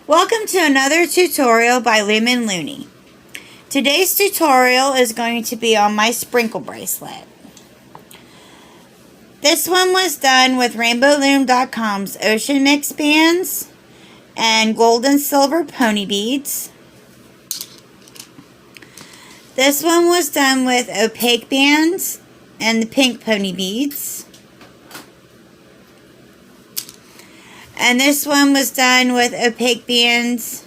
Welcome to another tutorial by Lumen Looney. Today's tutorial is going to be on my sprinkle bracelet. This one was done with Rainbowloom.com's Ocean Mix bands and gold and silver pony beads. This one was done with opaque bands and the pink pony beads. And this one was done with opaque bands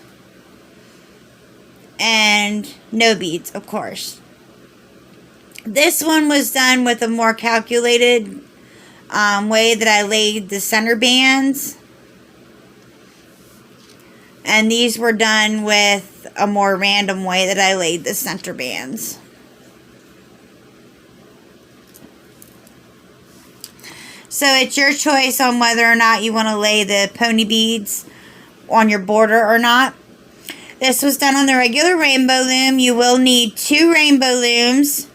and no beads, of course. This one was done with a more calculated way that I laid the center bands. And these were done with a more random way that I laid the center bands. So it's your choice on whether or not you want to lay the pony beads on your border or not. This was done on the regular rainbow loom. You will need 2 rainbow looms,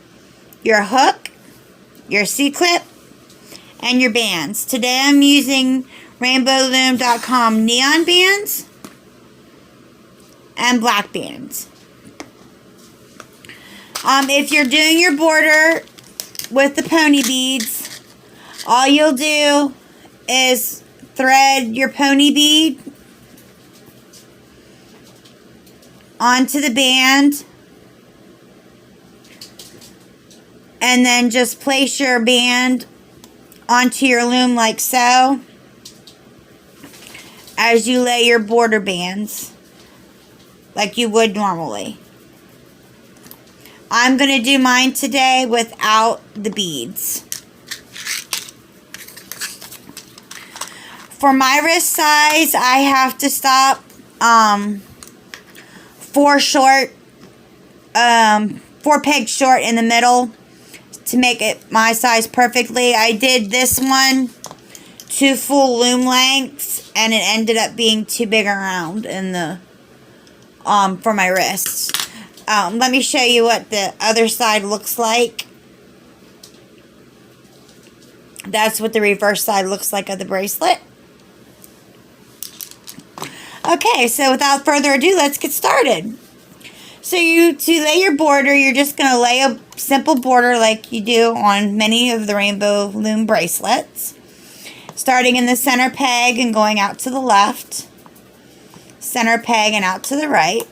your hook, your C-clip, and your bands. Today I'm using Rainbowloom.com neon bands and black bands. If you're doing your border with the pony beads, all you'll do is thread your pony bead onto the band and then just place your band onto your loom like so as you lay your border bands like you would normally. I'm going to do mine today without the beads. For my wrist size, I have to stop 4 pegs short in the middle to make it my size perfectly. I did this one 2 full loom lengths, and it ended up being too big around in the for my wrists. Let me show you what the other side looks like. That's what the reverse side looks like of the bracelet. Okay, so without further ado, let's get started. So to lay your border, you're just going to lay a simple border like you do on many of the Rainbowloom bracelets. Starting in the center peg and going out to the left. Center peg and out to the right.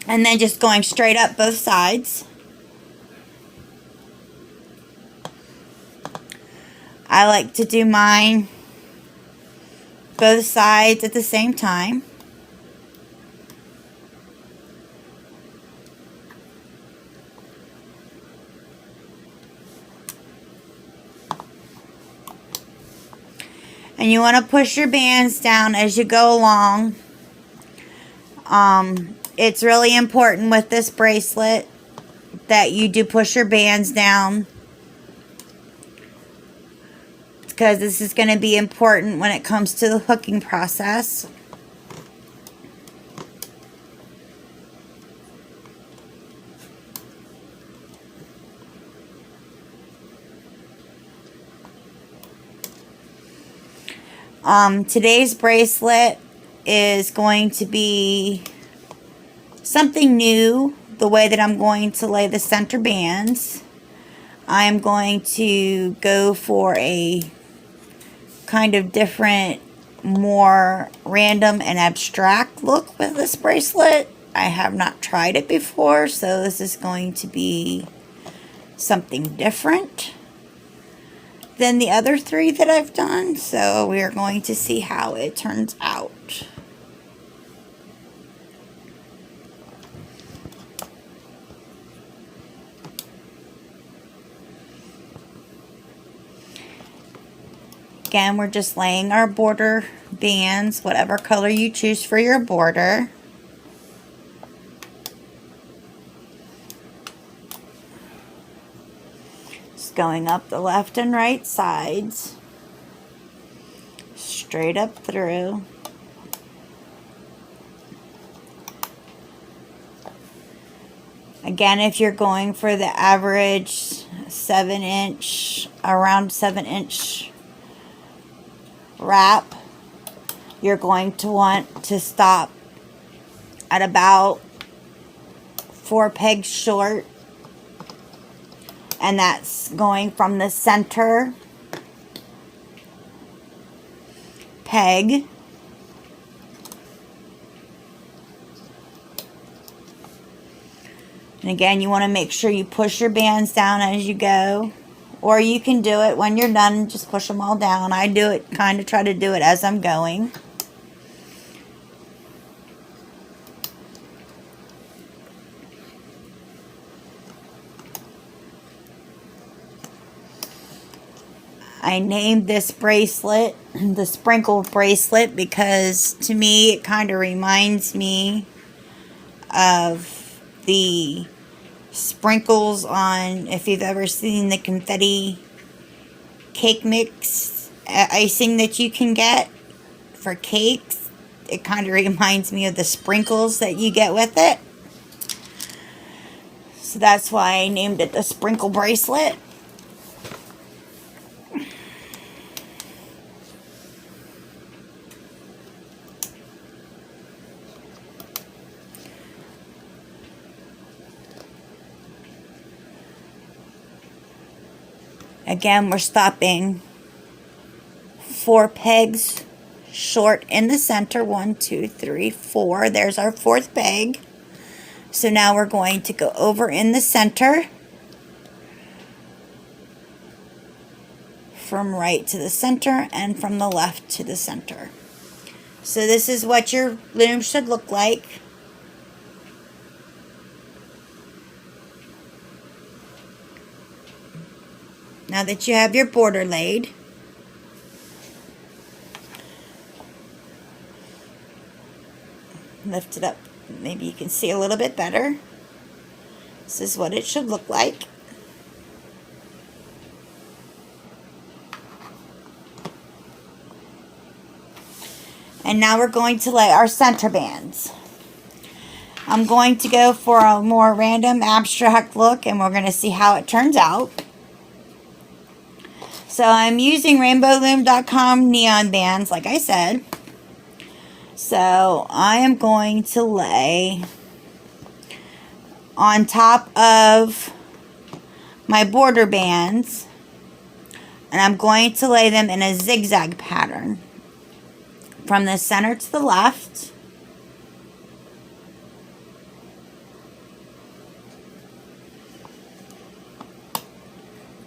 And then just going straight up both sides. I like to do mine both sides at the same time. And you want to push your bands down as you go along. It's really important with this bracelet that you do push your bands down, because this is going to be important when it comes to the hooking process. Today's bracelet is going to be something new, the way that I'm going to lay the center bands. I'm going to go for a kind of different, more random and abstract look with this bracelet. I have not tried it before, so this is going to be something different than the other 3 that I've done. So we are going to see how it turns out. Again, we're just laying our border bands, whatever color you choose for your border. Just going up the left and right sides, straight up through. Again, if you're going for the average 7-inch, around 7-inch wrap, you're going to want to stop at about 4 pegs short, and that's going from the center peg and again, you want to make sure you push your bands down as you go, or you can do it when you're done, just push them all down. I do it, kind of try to do it as I'm going. I named this bracelet the Sprinkle Bracelet because to me it kind of reminds me of the sprinkles on, if you've ever seen the confetti cake mix icing that you can get for cakes. It kind of reminds me of the sprinkles that you get with it. So that's why I named it the Sprinkle Bracelet. Again, we're stopping 4 pegs short in the center. 1, 2, 3, 4. There's our 4th peg. So now we're going to go over in the center from right to the center and from the left to the center. So this is what your loom should look like. Now that you have your border laid, lift it up. Maybe you can see a little bit better. This is what it should look like. And now we're going to lay our center bands. I'm going to go for a more random abstract look, and we're going to see how it turns out. So I'm using Rainbowloom.com neon bands, like I said. So I am going to lay on top of my border bands, and I'm going to lay them in a zigzag pattern from the center to the left.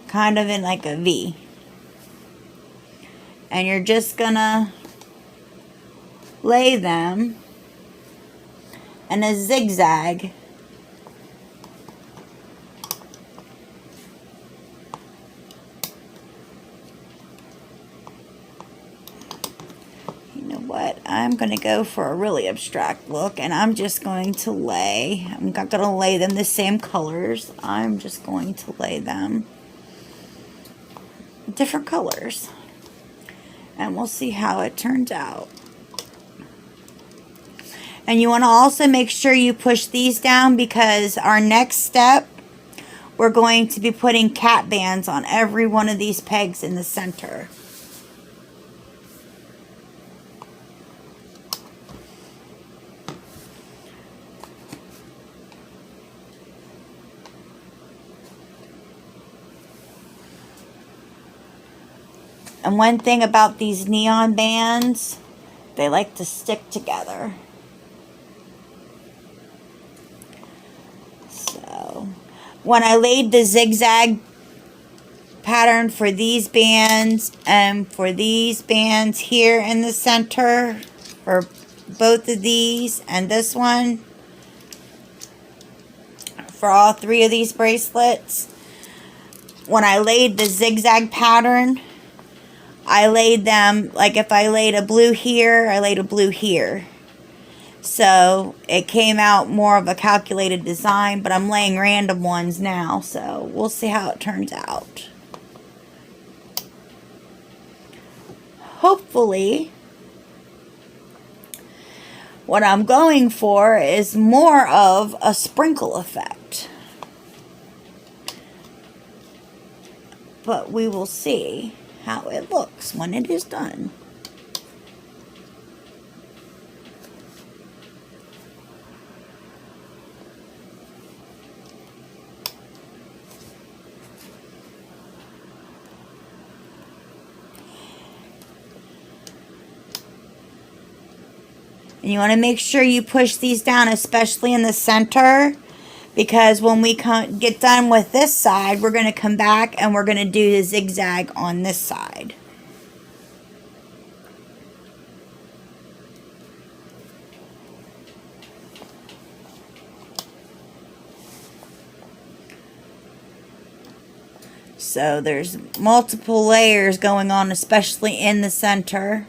Kind of in like a V. And you're just gonna lay them in a zigzag you know what, I'm gonna go for a really abstract look, and I'm just going to lay, I'm not gonna lay them the same colors, I'm just going to lay them different colors. And we'll see how it turns out. And you want to also make sure you push these down, because our next step, we're going to be putting cap bands on every one of these pegs in the center. And one thing about these neon bands, they like to stick together. So, when I laid the zigzag pattern for these bands and for these bands here in the center, for both of these and this one, for all 3 of these bracelets, when I laid the zigzag pattern, I laid them, like if I laid a blue here, I laid a blue here. So it came out more of a calculated design, but I'm laying random ones now, so we'll see how it turns out. Hopefully, what I'm going for is more of a sprinkle effect. But we will see how it looks when it is done. And you want to make sure you push these down, especially in the center, because when we get done with this side, we're going to come back and we're going to do the zigzag on this side. So there's multiple layers going on, especially in the center.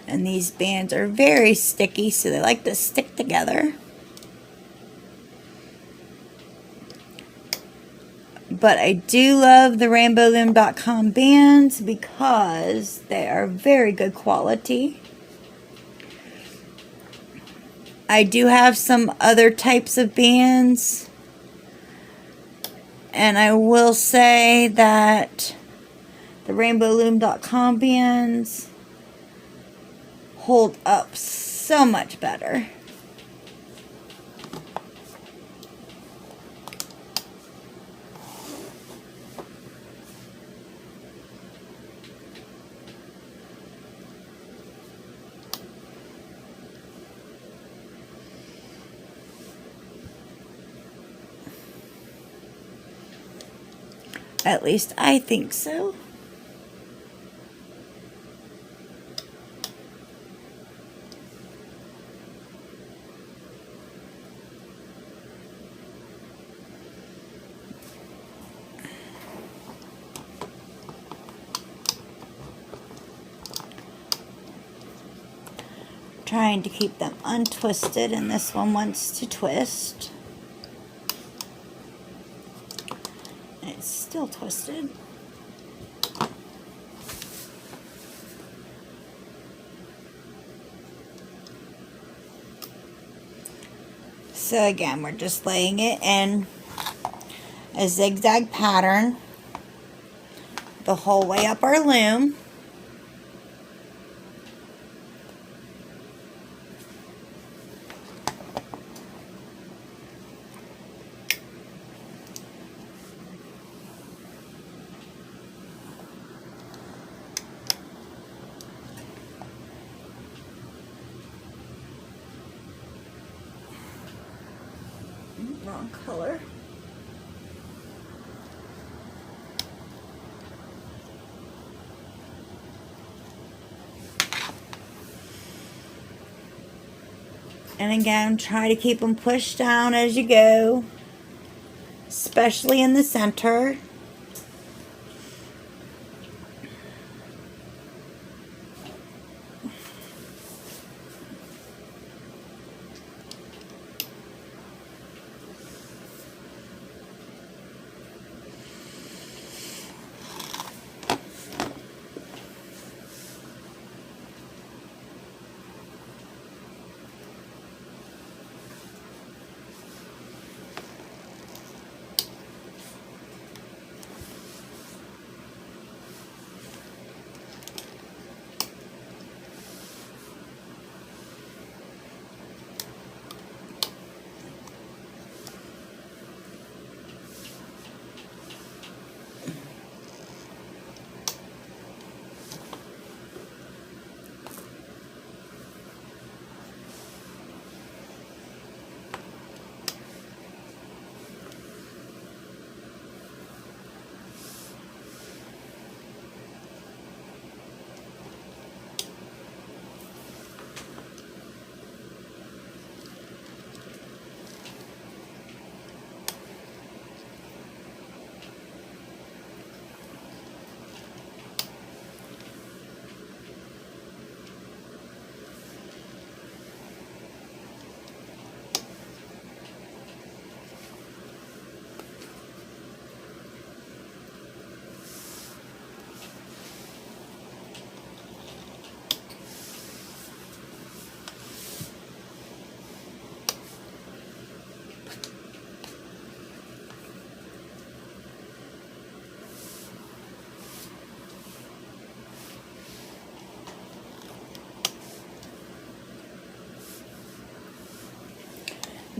And these bands are very sticky, so they like to stick together. But I do love the Rainbowloom.com bands because they are very good quality. I do have some other types of bands, and I will say that the Rainbowloom.com bands hold up so much better. At least I think so. Trying to keep them untwisted, and this one wants to twist. And it's still twisted. So again, we're just laying it in a zigzag pattern the whole way up our loom. Wrong color. And again, try to keep them pushed down as you go, especially in the center.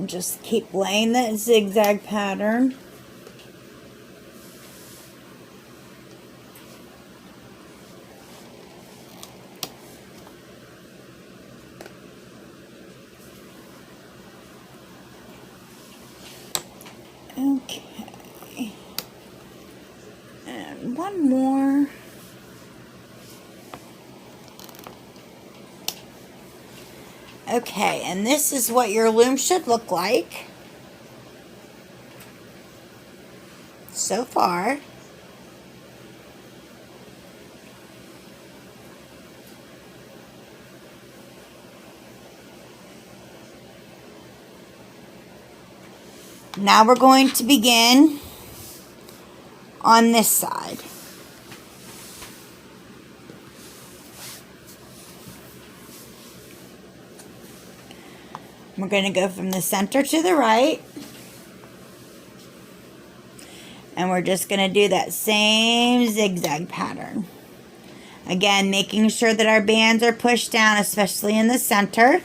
And just keep laying that zigzag pattern. Okay. And one more. Okay, and this is what your loom should look like so far. Now we're going to begin on this side. We're going to go from the center to the right. And we're just going to do that same zigzag pattern. Again, making sure that our bands are pushed down, especially in the center.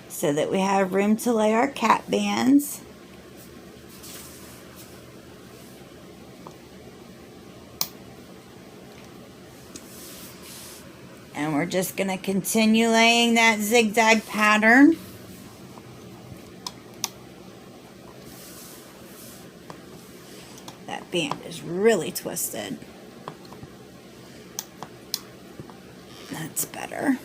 So that we have room to lay our cap bands. And we're just going to continue laying that zigzag pattern. That band is really twisted. That's better.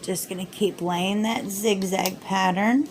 Just going to keep laying that zigzag pattern.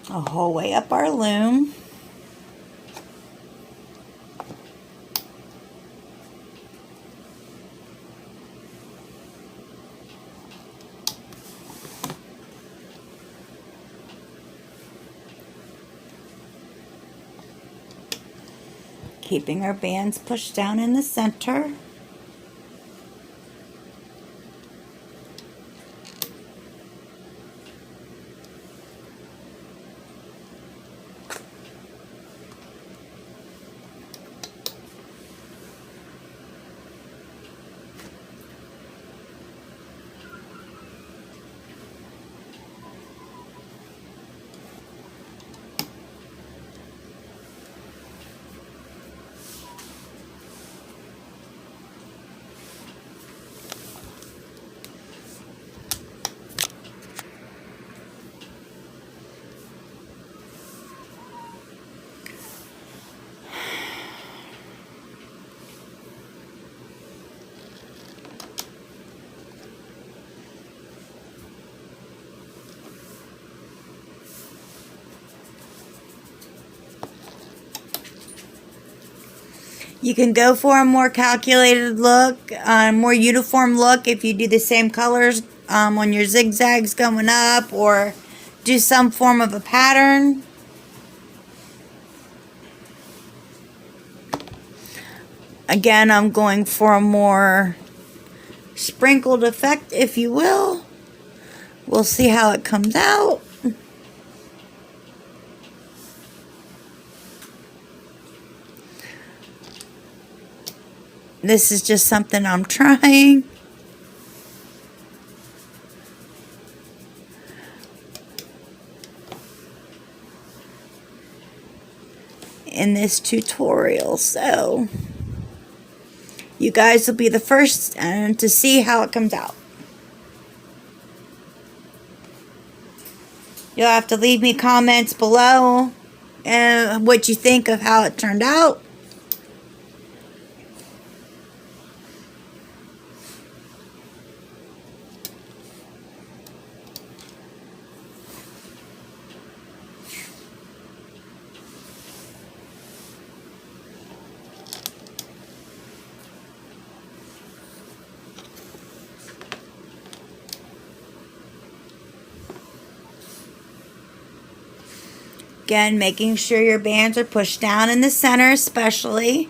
A whole way up our loom. Keeping our bands pushed down in the center. You can go for a more calculated look, more uniform look if you do the same colors on your zigzags going up, or do some form of a pattern. Again, I'm going for a more sprinkled effect, if you will, We'll see how it comes out. This is just something I'm trying. In this tutorial, so you guys will be the first to see how it comes out. You'll have to leave me comments below and what you think of how it turned out. Again, making sure your bands are pushed down in the center especially.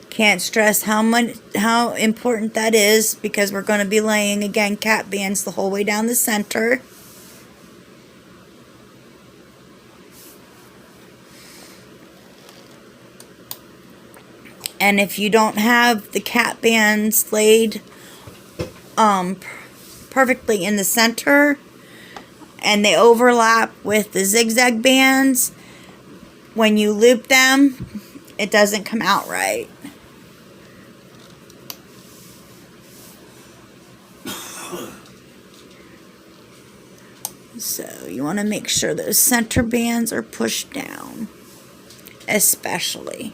Can't stress how important that is, because we're going to be laying, again, cap bands the whole way down the center. And if you don't have the cap bands laid perfectly in the center, and they overlap with the zigzag bands, when you loop them, it doesn't come out right. So you want to make sure those center bands are pushed down, especially.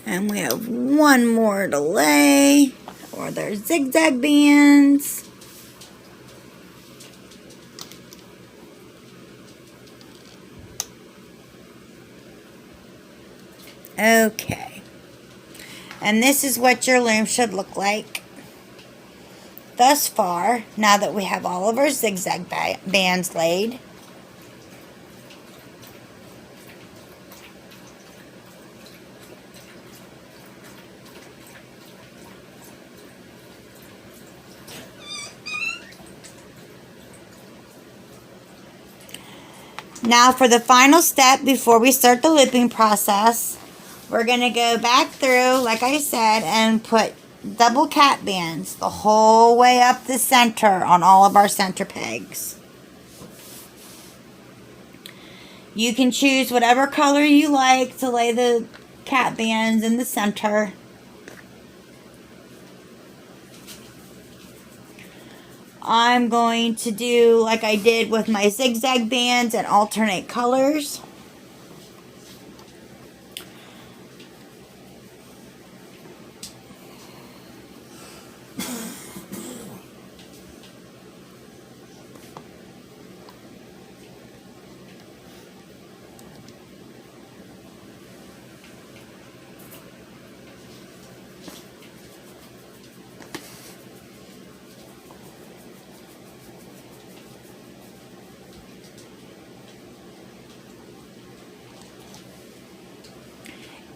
And we have one more to lay, or their zigzag bands. Okay. And this is what your loom should look like thus far, now that we have all of our zigzag bands laid. Now for the final step before we start the looping process, we're going to go back through, like I said, and put double cap bands the whole way up the center on all of our center pegs. You can choose whatever color you like to lay the cap bands in the center. I'm going to do like I did with my zigzag bands and alternate colors.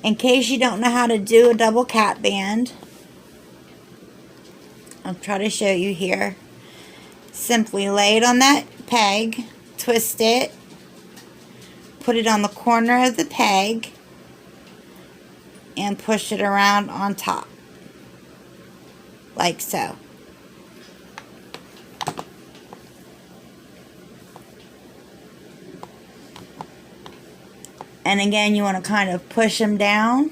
In case you don't know how to do a double cap band, I'll try to show you here. Simply lay it on that peg, twist it, put it on the corner of the peg, and push it around on top, like so. And again, you want to kind of push them down.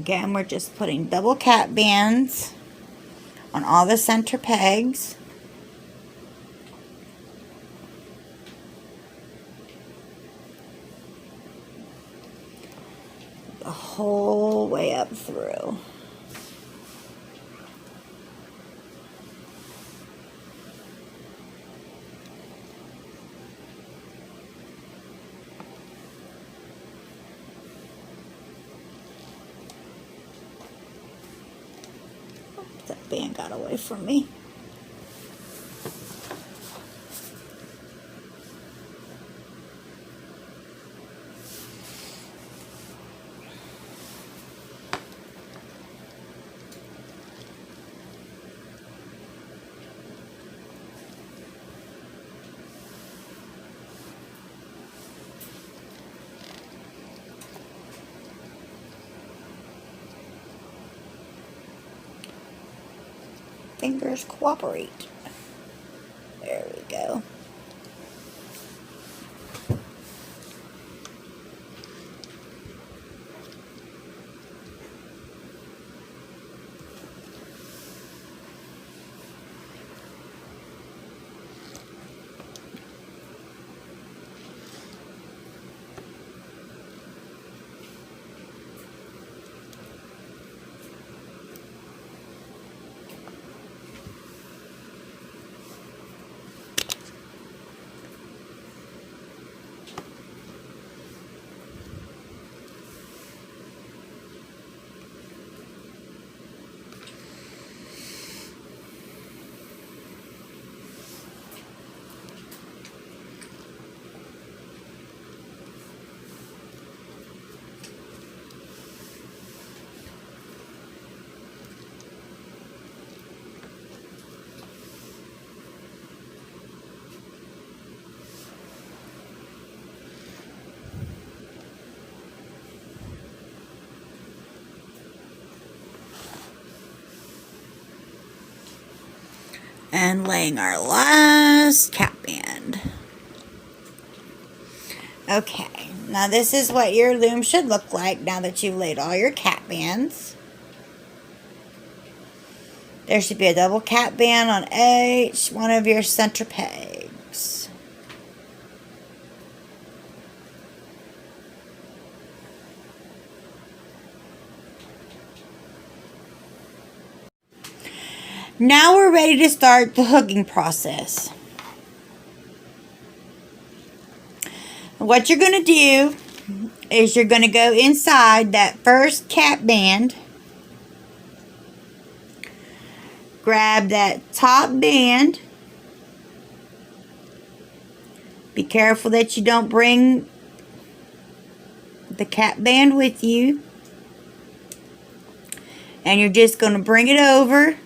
Again, we're just putting double cap bands on all the center pegs. The whole way up through. That band got away from me. Fingers cooperate. There we go. And laying our last cap band. Okay, now this is what your loom should look like now that you've laid all your cap bands. There should be a double cap band on each one of your center pegs. Now we're ready to start the hooking process. What you're going to do is you're going to go inside that first cap band, grab that top band. Be careful that you don't bring the cap band with you. And you're just going to bring it over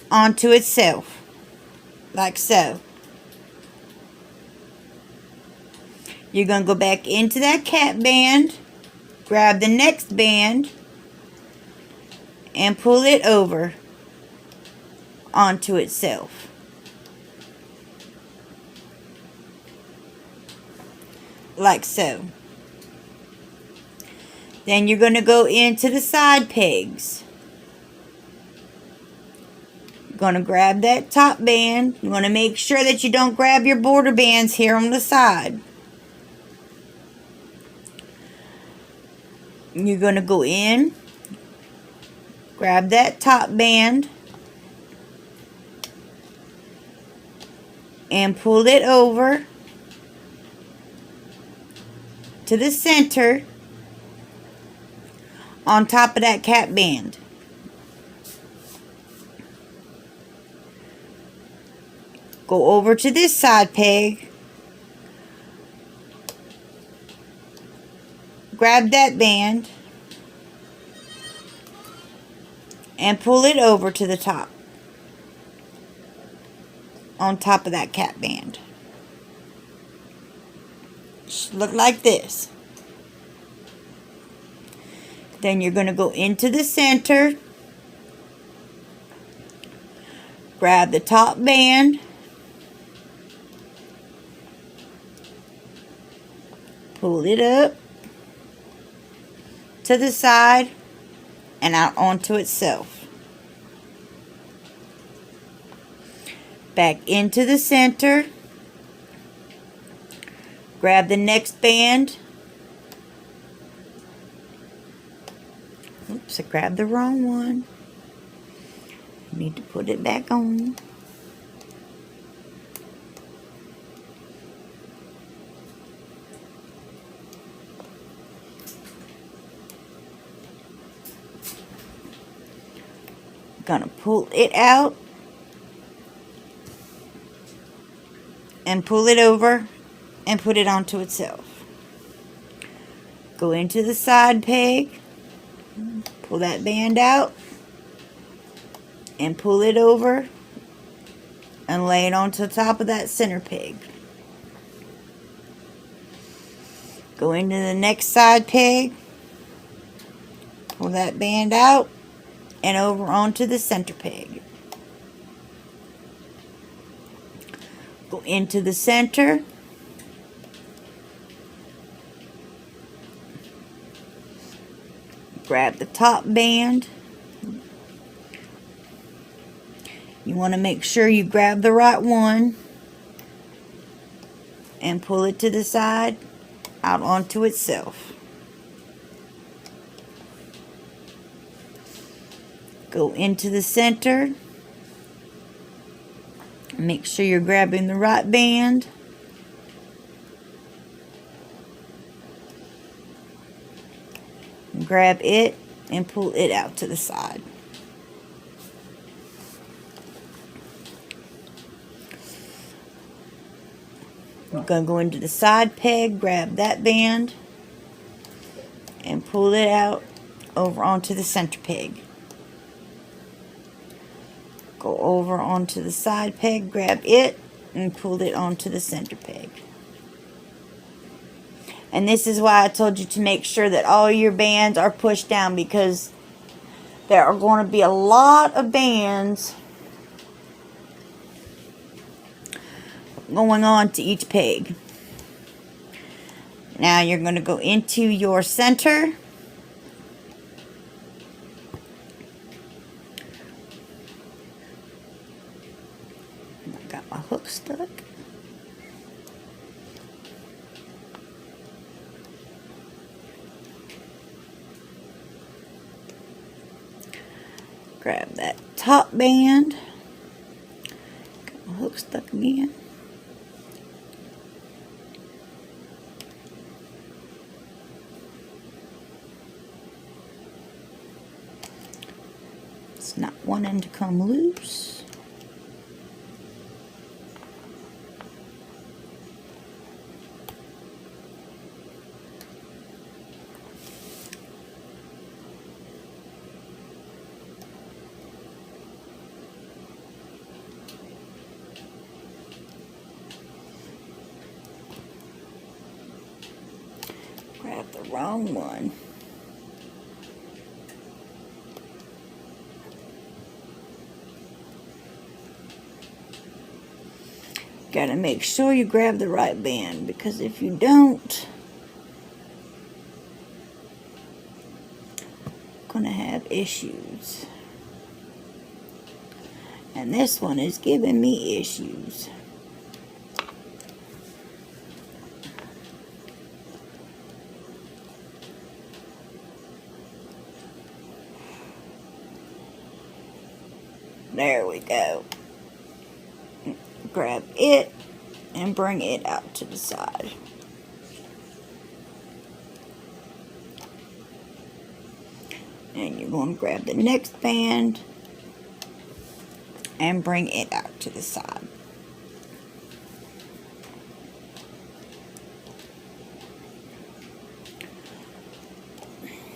onto itself, like so. You're going to go back into that cap band, grab the next band, and pull it over onto itself. Like so. Then you're going to go into the side pegs. Going to grab that top band. You want to make sure that you don't grab your border bands here on the side. You're going to go in, grab that top band, and pull it over to the center on top of that cap band. Go over to this side peg, grab that band, and pull it over to the top, on top of that cap band. Should look like this. Then you're going to go into the center, grab the top band, pull it up to the side and out onto itself. Back into the center. Grab the next band. Oops, I grabbed the wrong one. Need to put it back on. Gonna pull it out and pull it over and put it onto itself. Go into the side peg, pull that band out and pull it over and lay it onto the top of that center peg. Go into the next side peg, pull that band out and over onto the center peg. Go into the center. Grab the top band. You want to make sure you grab the right one and pull it to the side out onto itself. Go into the center. Make sure you're grabbing the right band. Grab it and pull it out to the side. I'm going to go into the side peg, grab that band and pull it out over onto the center peg. Go over onto the side peg, grab it and pull it onto the center peg. And this is why I told you to make sure that all your bands are pushed down, because there are going to be a lot of bands going on to each peg. Now you're going to go into your center. I got my hook stuck. Grab that top band. Got my hook stuck again. It's not wanting to come loose. Grab the wrong one. Gotta make sure you grab the right band, because if you don't, you're gonna have issues. And this one is giving me issues. There we go. Grab it and bring it out to the side. And you're going to grab the next band and bring it out to the side.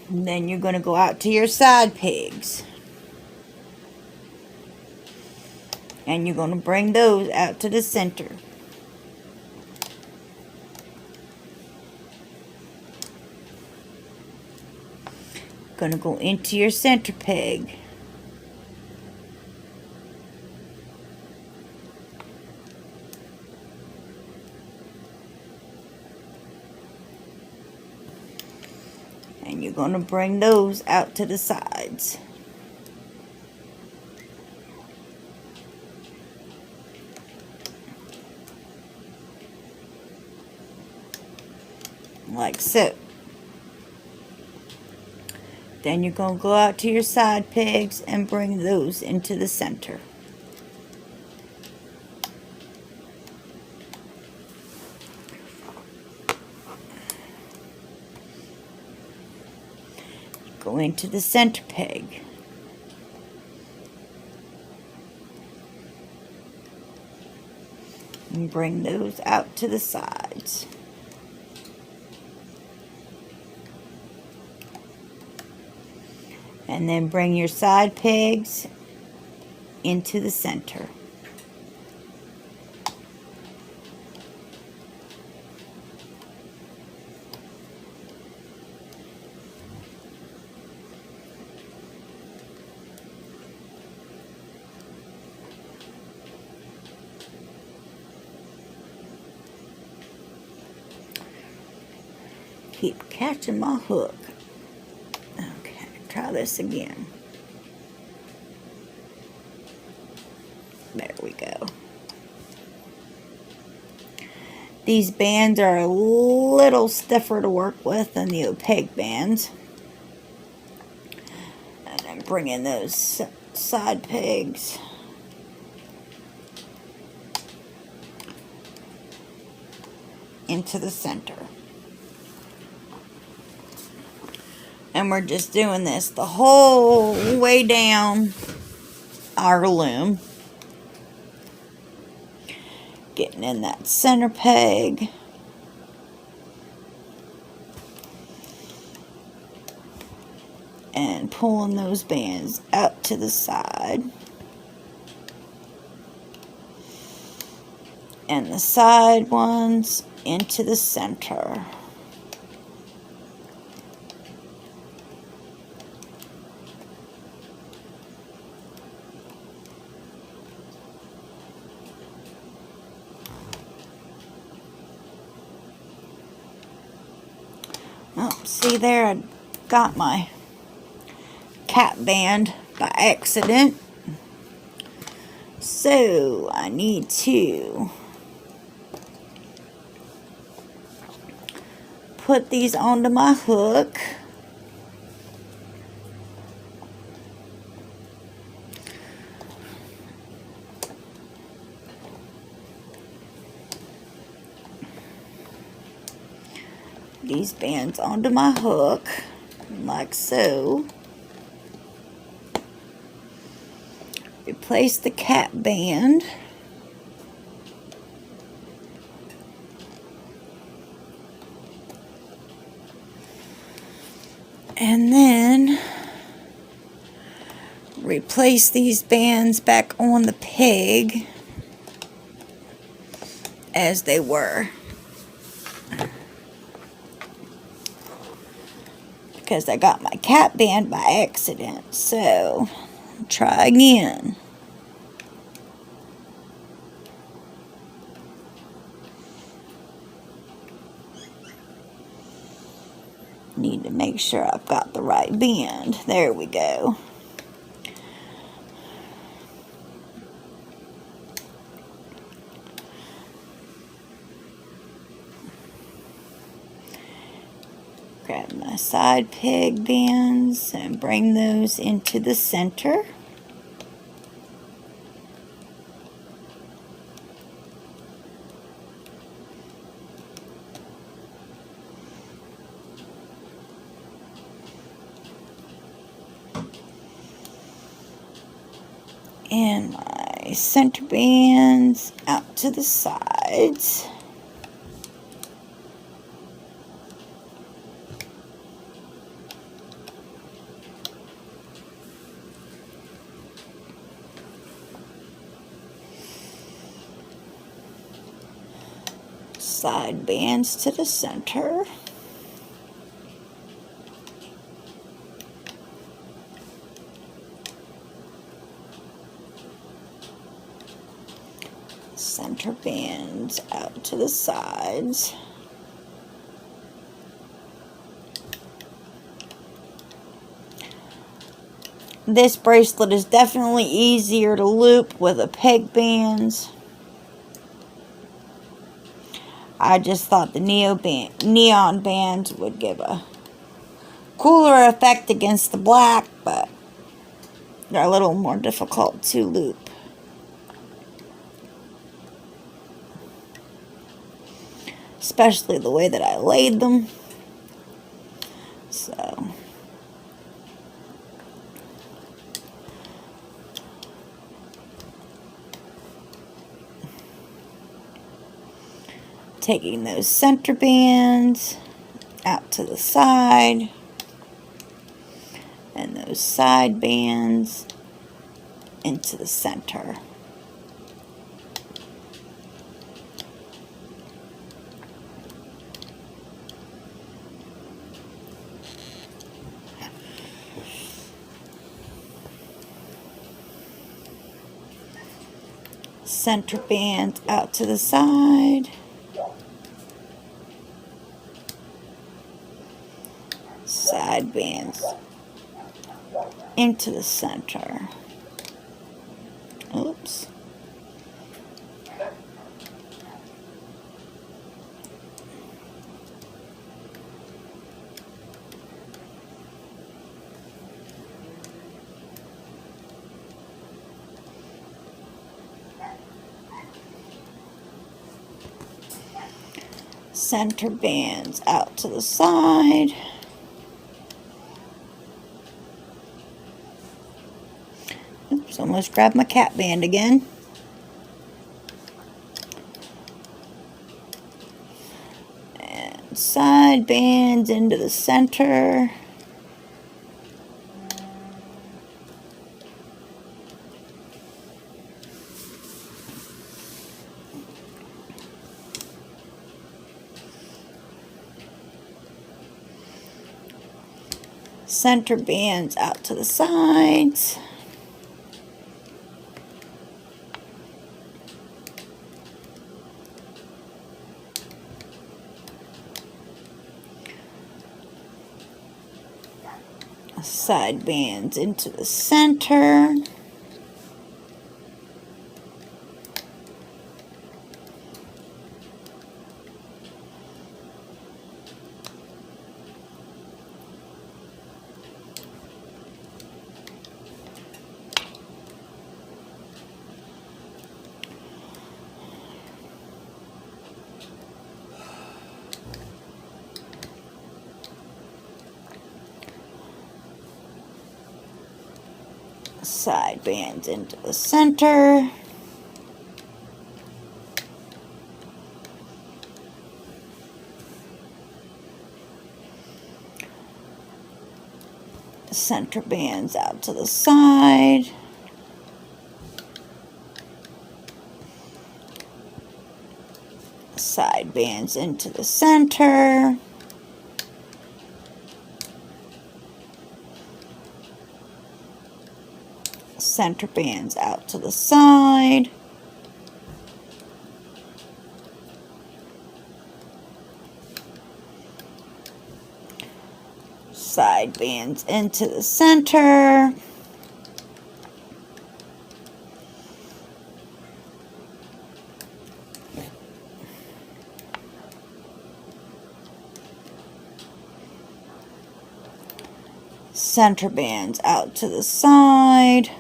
And then you're going to go out to your side pegs. And you're going to bring those out to the center. Going to go into your center peg. And you're going to bring those out to the sides. Like so. Then you're going to go out to your side pegs and bring those into the center. Go into the center peg. And bring those out to the sides. And then bring your side pegs into the center. Keep catching my hook. Okay, try this again. There we go. These bands are a little stiffer to work with than the opaque bands. And I'm bringing those side pegs into the center. And we're just doing this the whole way down our loom. Getting in that center peg. And pulling those bands out to the side. And the side ones into the center. Oh, see there, I got my cap band by accident. So I need to put these onto my hook. These bands onto my hook, like so. Replace the cap band. And then replace these bands back on the peg as they were. Because I got my cap band by accident. So, try again. Need to make sure I've got the right band. There we go. Grab my side peg bands and bring those into the center. And my center bands out to the sides. Side bands to the center. Center bands out to the sides. This bracelet is definitely easier to loop with a peg bands. I just thought the neon bands would give a cooler effect against the black, but they're a little more difficult to loop. Especially the way that I laid them. So taking those center bands out to the side and those side bands into the center. Center bands out to the side. Side bands into the center. Oops. Center bands out to the side. Oops, almost grabbed my cat band again. And side bands into the center. Center bands out to the sides. Side bands into the center. Side bands into the center. Center bands out to the side. Side bands into the center. Center bands out to the side. Side bands into the center. Center bands out to the side.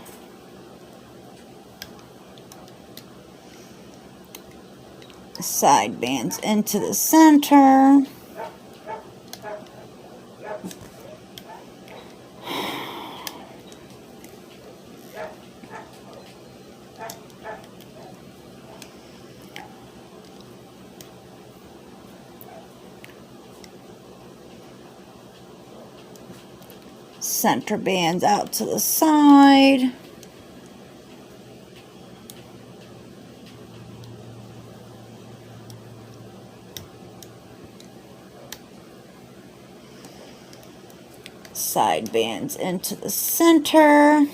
Side bands into the center. Center bands out to the side. Side bands into the center.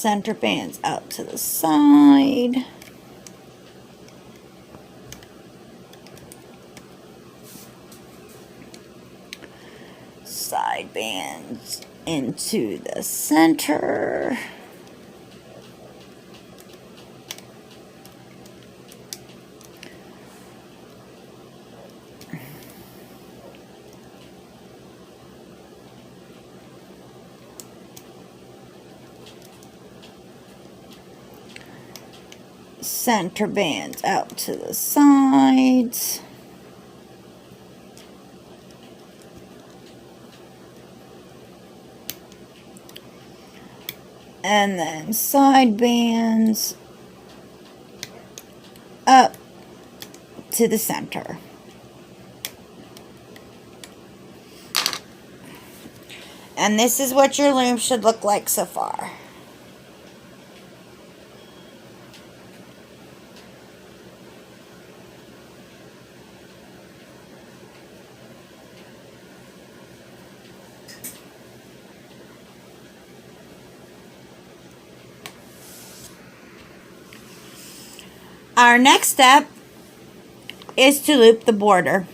center bands out to the side. Side bands into the center. Center bands out to the sides. And then side bands up to the center. And this is what your loom should look like so far. Our next step is to loop the border.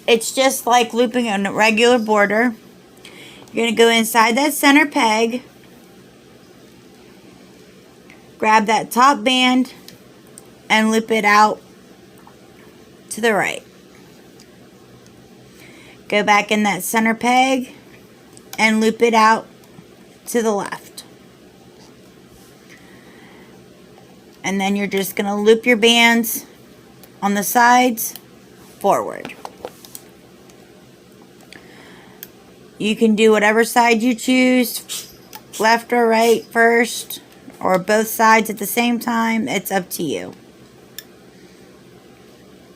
It's just like looping a regular border. You're going to go inside that center peg, grab that top band, and loop it out to the right. Go back in that center peg and loop it out to the left. And then you're just going to loop your bands on the sides forward. You can do whatever side you choose, left or right first, or both sides at the same time. It's up to you.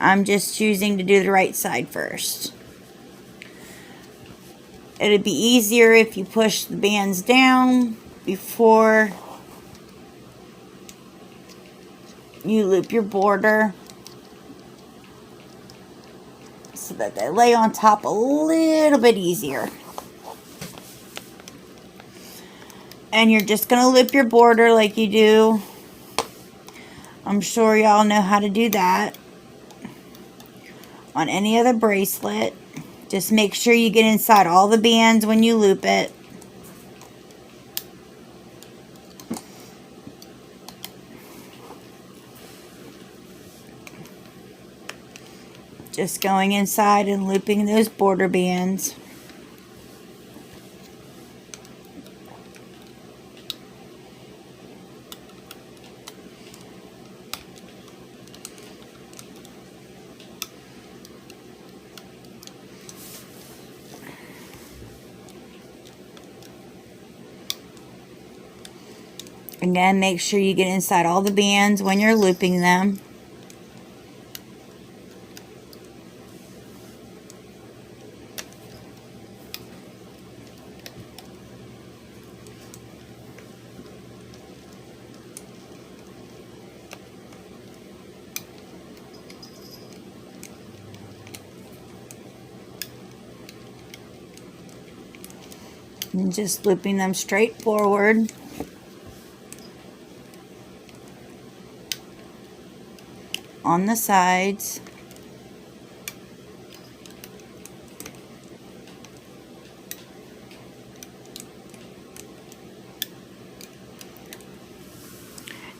I'm just choosing to do the right side first. It'd be easier if you push the bands down before you loop your border, so that they lay on top a little bit easier. And you're just going to loop your border like you do. I'm sure y'all know how to do that on any other bracelet. Just make sure you get inside all the bands when you loop it. Just going inside and looping those border bands. Again, make sure you get inside all the bands when you're looping them. And just looping them straight forward. On the sides.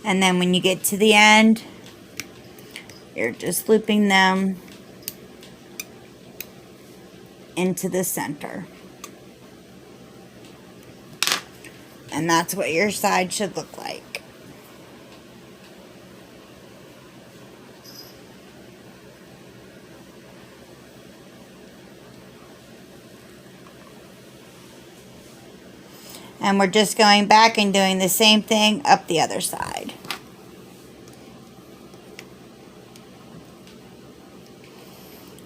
And then when you get to the end, you're just looping them into the center. And that's what your side should look like. And we're just going back and doing the same thing up the other side.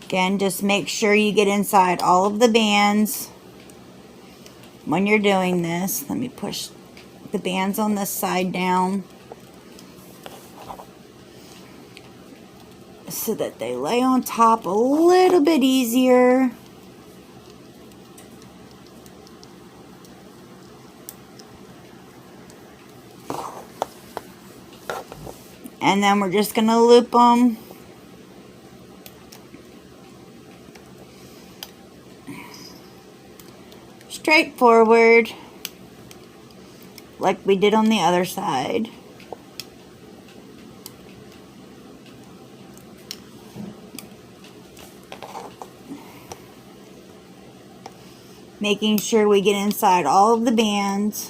Again, just make sure you get inside all of the bands when you're doing this. Let me push the bands on this side down so that they lay on top a little bit easier. And then we're just going to loop them. Straight forward, like we did on the other side. Making sure we get inside all of the bands.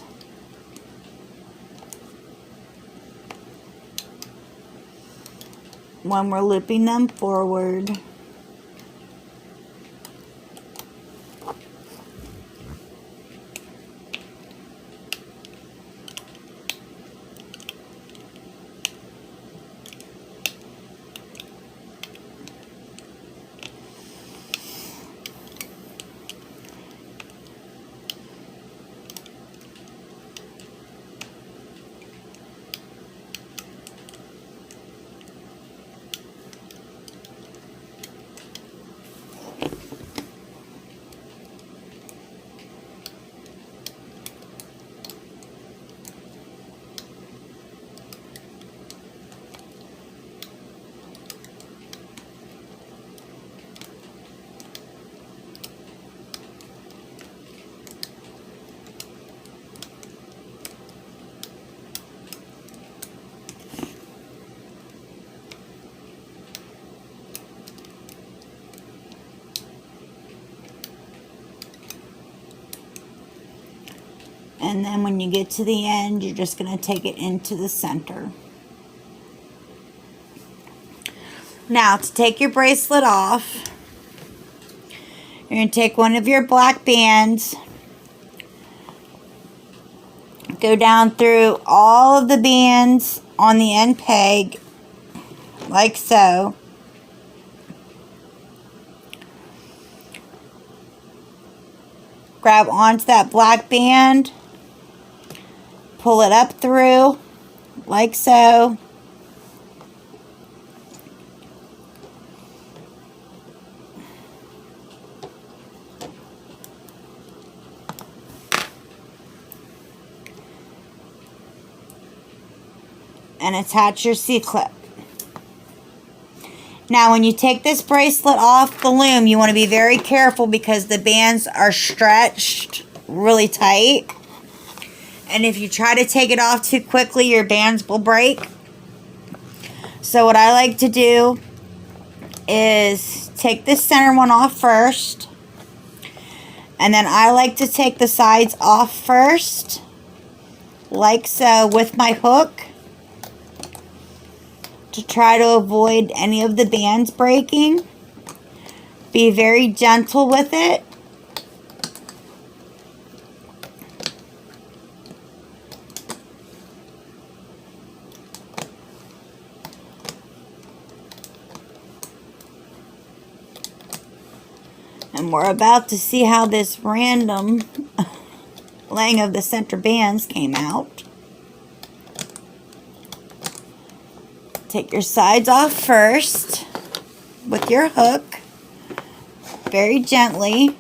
When we're looping them forward. And then when you get to the end, you're just going to take it into the center. Now, to take your bracelet off, you're going to take one of your black bands, go down through all of the bands on the end peg, like so. Grab onto that black band, pull it up through, like so. And attach your C-clip. Now when you take this bracelet off the loom, you want to be very careful because the bands are stretched really tight. And if you try to take it off too quickly, your bands will break. So what I like to do is take this center one off first. And then I like to take the sides off first, like so, with my hook, to try to avoid any of the bands breaking. Be very gentle with it. And we're about to see how this random laying of the center bands came out. Take your sides off first with your hook, very gently.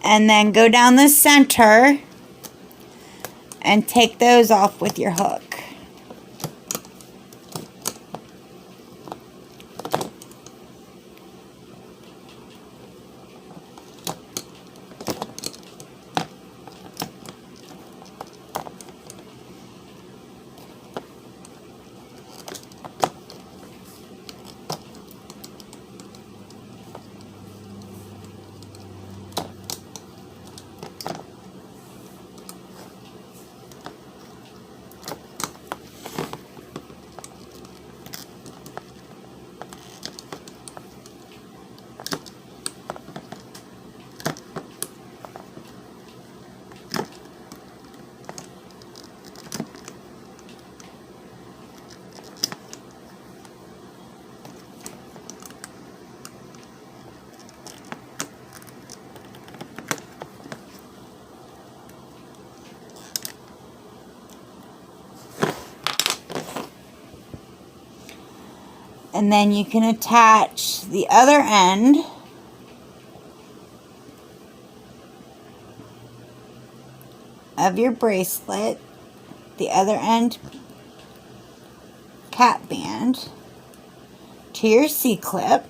And then go down the center and take those off with your hook. And then you can attach the other end of your bracelet, the other end cap band, to your C-clip.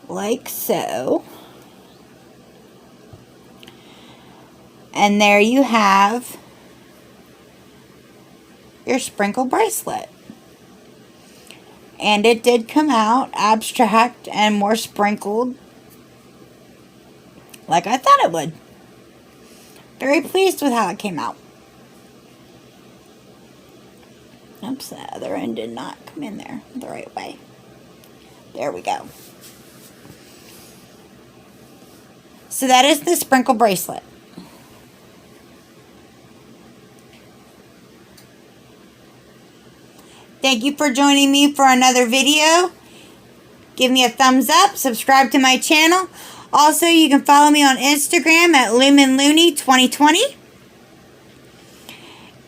Like so. And there you have your sprinkle bracelet. And it did come out abstract and more sprinkled, like I thought it would. Very pleased with how it came out. Oops, the other end did not come in there the right way. There we go. So that is the sprinkle bracelet. Thank you for joining me for another video. Give me a thumbs up, subscribe to my channel. Also, you can follow me on Instagram at LumenLooney2020.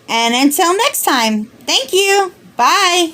And until next time, thank you. Bye.